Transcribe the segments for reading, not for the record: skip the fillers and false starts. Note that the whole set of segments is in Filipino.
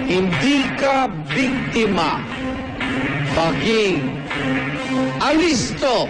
Hindi ka biktima. Maging alisto.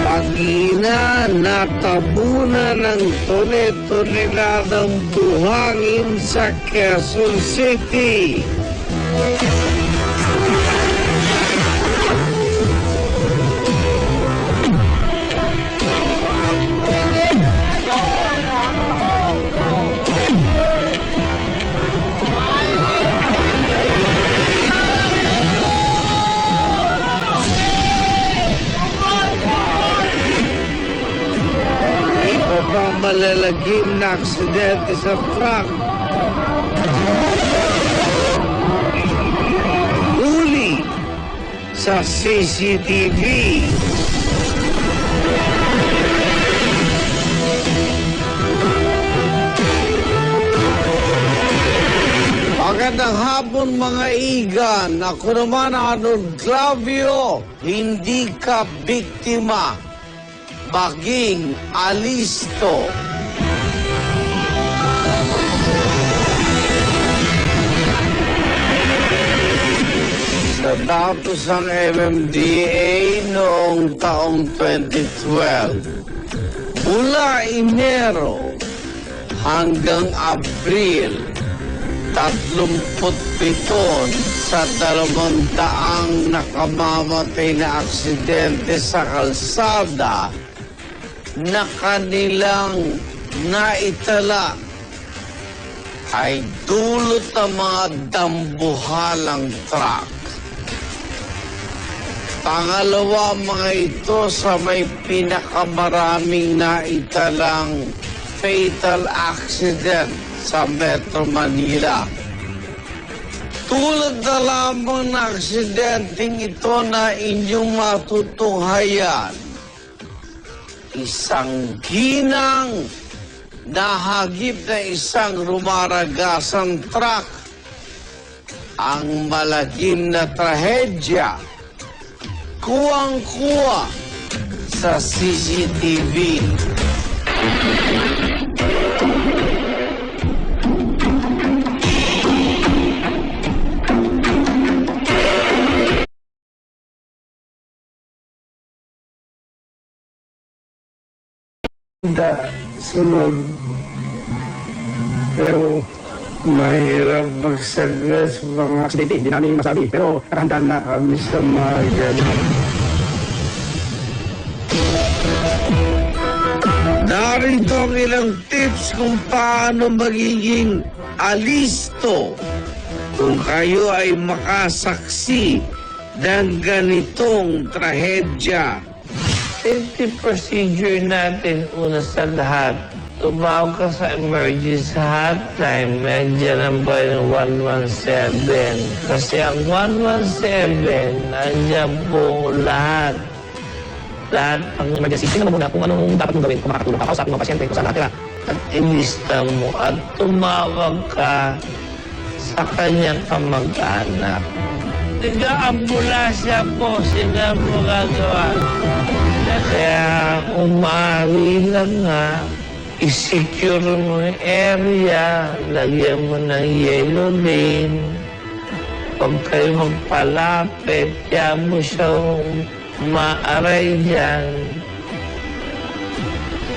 Pag-ina natabunan ng tone-toneladang buhangin sa Quezon City. Malalagim na aksidente sa truck. Huli sa CCTV. Magandang hapon mga igan. Ako naman Arnold Clavio. Hindi ka biktima. Maging alisto. Sa datos ng MMDA noong taong 2012, mula Enero hanggang Abril, 37 sa 200 nakamamatay na aksidente sa kalsada na kanilang naitala ay dulot ng mga dambuhalang truck. Pangalawa mga ito sa may pinakamaraming naitalang fatal accident sa Metro Manila. Tulad na lamang na aksidenteng ito na inyong matutunghayan. Isang ginang nahagip na isang rumaragasang truck. Ang malagim na trahedya, kuwang-kuwa sa CCTV. Sunod. Pero mahirap magsagla sa mga aksidente. Hindi namin masabi. Pero nakahandaan na kami sa mga ganyan. Narito ang ilang tips kung paano magiging alisto kung kayo ay makasaksi ng ganitong trahedya. Safety procedure natin una sa lahat. Tumawag ka sa emergency hotline. Nandiyan ang ba yung 117? Kasi ang 117, nandiyan po lahat lahat ang emergency. Tingnan mo muna kung anong dapat mong gawin, kung makakatulong ka, kausapin mo ang pasyente, kung saan nakatira. At ilista mo at tumawag ka sa kanyang kamag-anak. Tiga-ambulansya po, sila mo gagawa. Kaya kung maaari lang nga, i-secure mo yung area, lagyan mo ng yellow lane. Huwag kayo magpalapit, kaya mo siyang maaray dyan.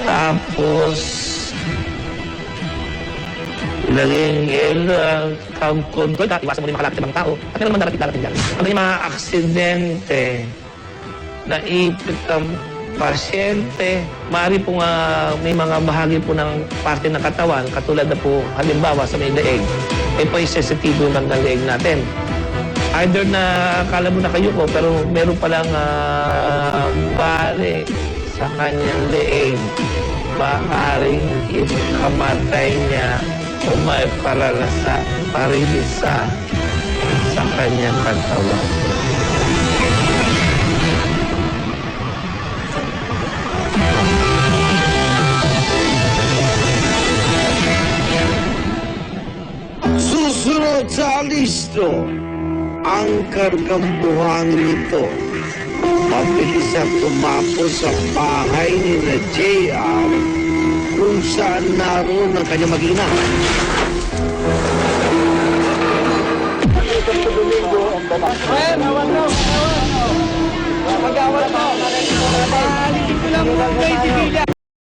Tapos, ilagay yung yellow, count control ka, iwasan mo rin makalapit sa ibang tao. At meron man darating dyan. Ano yung mga aksidente, naipit ang pasyente, maaari po nga may mga bahagi po ng parte ng katawan, katulad na po halimbawa sa may leeg, po yung sensitibo ng leeg natin. Either na akala mo nakayuko pero meron palang bali sa kanyang leeg, maaaring ikamatay niya o may paralisa sa kanyang katawan. Susunod sa listo ang kargambuhan nito. Mabilis at tumapos sa bahay ni na JR kung saan naroon ang kanyang mag-ina. Mag-awal mo. Mahalin ko lang po kay Sibila.